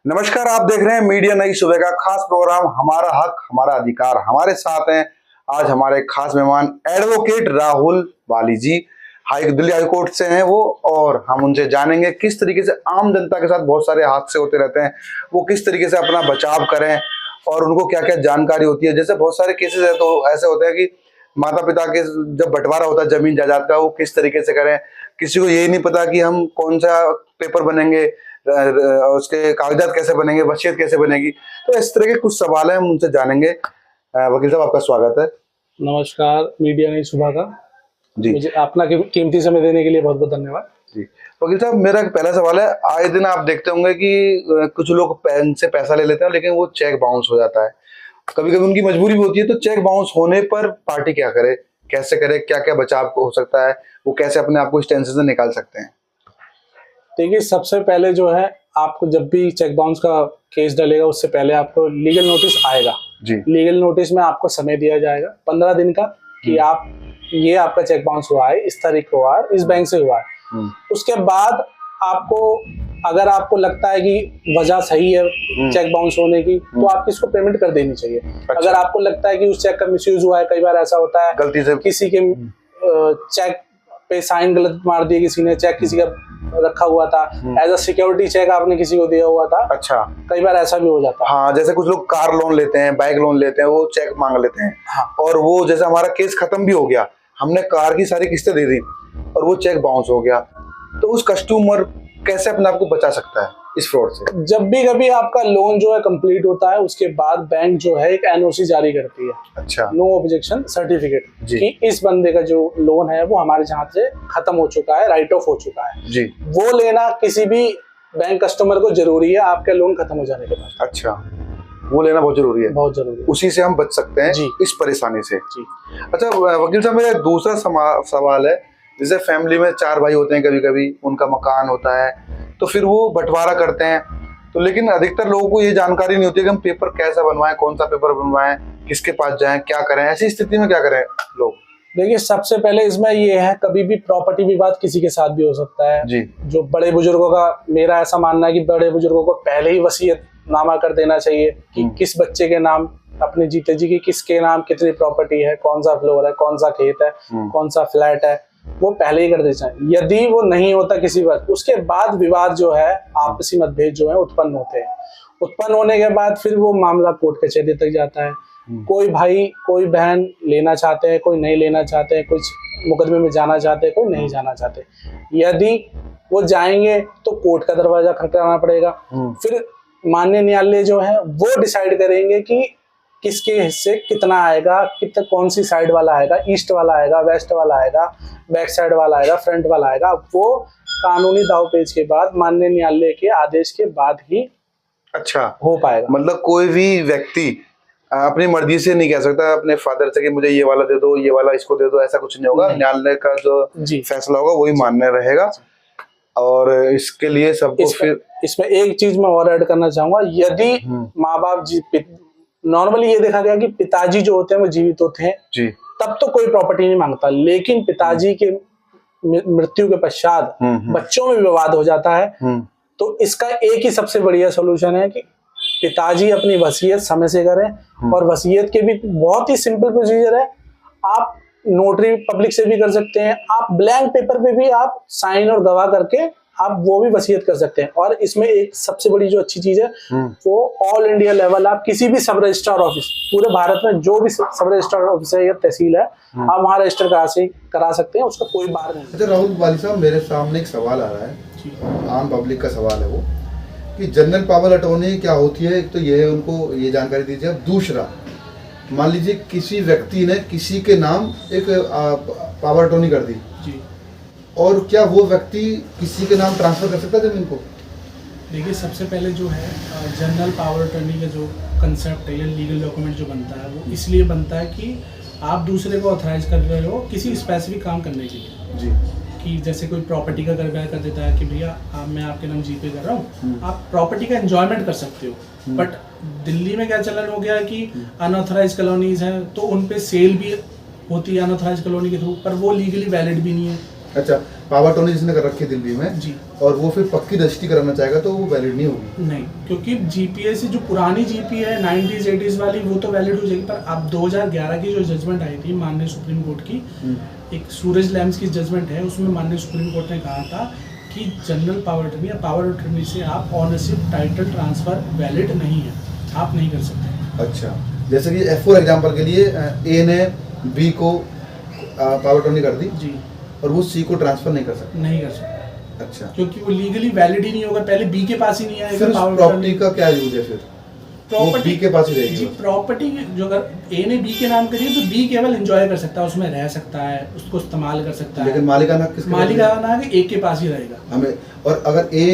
नमस्कार, आप देख रहे हैं मीडिया नई सुबह का खास प्रोग्राम हमारा हक हमारा अधिकार। हमारे साथ हैं आज हमारे खास मेहमान एडवोकेट राहुल वाली जी, दिल्ली हाई कोर्ट से हैं वो, और हम उनसे जानेंगे किस तरीके से आम जनता के साथ बहुत सारे हादसे होते रहते हैं, वो किस तरीके से अपना बचाव करें और उनको क्या क्या जानकारी होती है। जैसे बहुत सारे केसेस है तो ऐसे होते हैं कि माता पिता के जब बंटवारा होता है जमीन जायदाद का, वो किस तरीके से करें। किसी को यही नहीं पता कि हम कौन सा पेपर बनेंगे, उसके कागजात कैसे बनेंगे, वसीयत कैसे बनेगी। तो इस तरह के कुछ सवाल हैं, हम उनसे जानेंगे। वकील साहब, आपका स्वागत है। नमस्कार, मीडिया नहीं सुबह का जी, मुझे अपना कीमती समय देने के लिए बहुत बहुत धन्यवाद जी। वकील साहब, मेरा पहला सवाल है, आए दिन आप देखते होंगे कि कुछ लोग पेन से पैसा ले लेते हैं लेकिन वो चेक बाउंस हो जाता है। कभी कभी उनकी मजबूरी भी होती है, तो चेक बाउंस होने पर पार्टी क्या करे, कैसे करे, क्या क्या बचाव हो सकता है, वो कैसे अपने आप को इस टेंशन से निकाल सकते हैं? देखिए, सबसे पहले जो है, आपको जब भी चेक बाउंस का केस डलेगा उससे पहले आपको लीगल नोटिस आएगा जी। लीगल नोटिस में आपको समय दिया जाएगा 15 दिन का कि आप ये आपका चेक बाउंस हुआ है, इस तारीख को हुआ है, इस बैंक से हुआ है। उसके बाद आपको, अगर आपको लगता है कि वजह सही है चेक बाउंस होने की, तो आपकी इसको पेमेंट कर देनी चाहिए। अच्छा। अगर आपको लगता है कि उस चेक का मिसयूज हुआ है, कई बार ऐसा होता है गलती से किसी के चेक पे साइन गलत मार दिया किसी ने, चेक किसी का रखा हुआ था एज अ सिक्योरिटी, चेक आपने किसी को दिया हुआ था। अच्छा, कई बार ऐसा भी हो जाता है। हाँ, जैसे कुछ लोग कार लोन लेते हैं, बाइक लोन लेते हैं, वो चेक मांग लेते हैं। हाँ। और वो जैसे हमारा केस खत्म भी हो गया, हमने कार की सारी किस्तें दे दी और वो चेक बाउंस हो गया, तो उस कस्टमर कैसे अपने आप को बचा सकता है इस फ्रॉड से? जब भी कभी आपका लोन जो है कंप्लीट होता है, उसके बाद बैंक जो है एक एनओसी जारी करती है। अच्छा। नो ऑब्जेक्शन सर्टिफिकेट, जी। कि इस बंदे का जो लोन है वो हमारे यहाँ से खत्म हो चुका है, राइट ऑफ हो चुका है जी। वो लेना किसी भी बैंक कस्टमर को जरूरी है आपका लोन खत्म हो जाने के बाद। अच्छा, वो लेना बहुत जरूरी है। बहुत जरूरी है। उसी से हम बच सकते हैं जी। इस परेशानी से। जी। अच्छा वकील साहब, मेरा दूसरा सवाल है, जैसे फैमिली में 4 भाई होते हैं, कभी कभी उनका मकान होता है, तो फिर वो बंटवारा करते हैं, तो लेकिन अधिकतर लोगों को ये जानकारी नहीं होती है कि हम पेपर कैसा बनवाएं, कौन सा पेपर बनवाएं, किसके पास जाएं, क्या करें। ऐसी स्थिति में क्या करें लोग? देखिए, सबसे पहले इसमें ये है, कभी भी प्रॉपर्टी विवाद किसी के साथ भी हो सकता है। जी। जो बड़े बुजुर्गों का, मेरा ऐसा मानना है कि बड़े बुजुर्गों को पहले ही वसीयतनामा कर देना चाहिए कि किस बच्चे के नाम, अपने जीते जी की किसके नाम कितनी प्रॉपर्टी है, कौन सा फ्लोर है, कौन सा खेत है, कौन सा फ्लैट है, वो पहले ही कर देना चाहिए। यदि वो नहीं होता किसी वक्त, उसके बाद विवाद जो है, आपसी मतभेद जो है उत्पन्न होते हैं। उत्पन्न होने के बाद फिर वो मामला कोर्ट कचहरी तक जाता है। कोई भाई कोई बहन लेना चाहते हैं, कोई नहीं लेना चाहते हैं, कुछ मुकदमे में जाना चाहते हैं, कोई नहीं जाना चाहते। यदि वो जाएंगे तो कोर्ट का दरवाजा खटखटाना पड़ेगा। फिर माननीय न्यायालय जो है वो डिसाइड करेंगे कि किसके हिस्से कितना आएगा, कौन सी साइड वाला आएगा, ईस्ट वाला आएगा, वेस्ट वाला आएगा, बैक साइड वाला आएगा, फ्रंट वाला आएगा। वो कानूनी दावपेच के बाद, माननीय न्यायालय के आदेश के बाद ही अच्छा हो पाएगा। मतलब कोई भी व्यक्ति अपनी मर्जी से नहीं कह सकता अपने फादर से कि मुझे ये वाला दे दो, ये वाला इसको दे दो, ऐसा कुछ नहीं होगा। न्यायालय का जो फैसला होगा वही मान्य रहेगा। और इसके लिए सबको फिर इसमें एक चीज मैं और ऐड करना चाहूंगा, यदि माँ बाप नॉर्मली ये देखा गया कि पिताजी जो होते हैं वो जीवित होते हैं जी, तब तो कोई प्रॉपर्टी नहीं मांगता, लेकिन पिताजी के मृत्यु के पश्चात बच्चों में विवाद हो जाता है। तो इसका एक ही सबसे बढ़िया सोल्यूशन है कि पिताजी अपनी वसीयत समय से करें। और वसीयत के भी बहुत ही सिंपल प्रोसीजर है। आप नोटरी पब्लिक से भी कर सकते हैं, आप ब्लैंक पेपर पे भी आप साइन और गवाह करके आप वो भी वसीयत कर सकते हैं। और इसमें एक सबसे बड़ी जो अच्छी चीज है, वो ऑल इंडिया लेवल, आप किसी भी सब रजिस्ट्रार ऑफिस, पूरे भारत में जो भी सब रजिस्ट्रार ऑफिस है या तहसील है, आप वहाँ रजिस्टर करा सकते हैं, उसका कोई बार नहीं। अच्छा राहुल वाली साहब, मेरे सामने एक सवाल आ रहा है, आम पब्लिक का सवाल है वो, कि जनरल पावर अटॉर्नी क्या होती है। एक तो ये है, उनको ये जानकारी दीजिए। दूसरा, मान लीजिए किसी व्यक्ति ने किसी के नाम एक पावर अटॉर्नी कर दी जी, और क्या वो व्यक्ति किसी के नाम ट्रांसफर कर सकता है जमीन को? देखिए, सबसे पहले जो है जनरल पावर अटॉर्नी का जो कंसेप्ट है या लीगल डॉक्यूमेंट जो बनता है, वो इसलिए बनता है कि आप दूसरे को ऑथराइज कर रहे हो किसी स्पेसिफिक काम करने के लिए जी। कि जैसे कोई प्रॉपर्टी का कर देता है कि भैया मैं आपके नाम जीपे कर रहा हूँ, आप प्रॉपर्टी का एंजॉयमेंट कर सकते हो। बट दिल्ली में क्या चलन हो गया है कि अनऑथराइज कॉलोनीज हैं, तो उन पे सेल भी होती है अनऑथराइज कॉलोनी के थ्रू, पर वो लीगली वैलिड भी नहीं है। अच्छा, पावर टोनी जिसने कर रखी है दिल्ली में जी और वो फिर पक्की रजिस्ट्री कराना चाहेगा तो वो वैलिड नहीं होगी। नहीं, क्योंकि जीपीए से जो पुरानी जीपी है 90s 80s वाली वो तो वैलिड हो जाएगी, पर अब 2011 की जो जजमेंट आई थी माननीय सुप्रीम कोर्ट की, एक सूरज लैम्स की जजमेंट है, उसमें माननीय सुप्रीम कोर्ट ने कहा था कि जनरल पावर अटर्नी या पावर अटर्नी से आप ऑनरशिप टाइटल ट्रांसफर वैलिड नहीं है, आप नहीं कर सकते। अच्छा, जैसे कि F4 एग्जाम्पल के लिए ए ने बी को पावर टोनी कर दी जी, और वो सी को ट्रांसफर नहीं कर सकता। नहीं कर सकते, अच्छा, क्योंकि वो लीगली वैलिड ही नहीं होगा, पहले बी के पास ही नहीं आएगा फिर पावर प्रॉपर्टी का क्या यूज है फिर? प्रॉपर्टी बी के पास ही जी, रहेगी। प्रॉपर्टी जो अगर ए ने बी के नाम करी है तो बी केवल एंजॉय कर सकता है, उसमें रह सकता है, उसको इस्तेमाल कर सकता लेकिन है, मालिकाना हक किसके पास मालिकाना हक ए के पास ही रहेगा। हमें, और अगर ए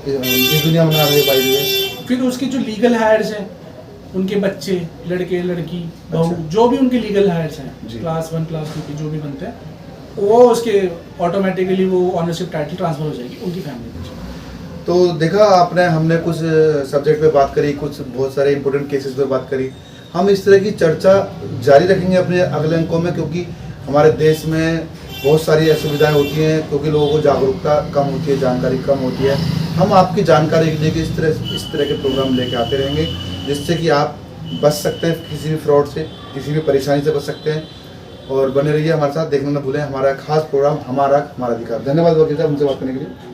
इस दुनिया में ना रहे भाई, फिर उसके जो लीगल हायर्स हैं, उनके बच्चे, लड़के लड़की बहू, अच्छा। जो भी उनके लीगल हायर्स हैं, जी। क्लास 1 क्लास 2 के जो भी बनते हैं, वो उसके ऑटोमेटिकली वो ऑनरशिप टाइटल ट्रांसफर हो जाएगी उनकी फैमिली में। तो देखा आपने, हमने कुछ सब्जेक्ट पे बात करी, कुछ बहुत सारे इंपॉर्टेंट केसेस पे बात करी। हम इस तरह की चर्चा जारी रखेंगे अपने अगले अंकों में, क्योंकि हमारे देश में बहुत सारी असुविधाएं होती हैं, क्योंकि लोगों को जागरूकता कम होती है, जानकारी कम होती है। हम आपकी जानकारी लेके इस तरह के प्रोग्राम लेके आते रहेंगे, जिससे कि आप बच सकते हैं किसी भी फ्रॉड से, किसी भी परेशानी से बच सकते हैं। और बने रहिए हमारे साथ, देखना न भूलें हमारा खास प्रोग्राम हमारा अधिकार। धन्यवाद वकील साहब, हमसे बात करने के लिए।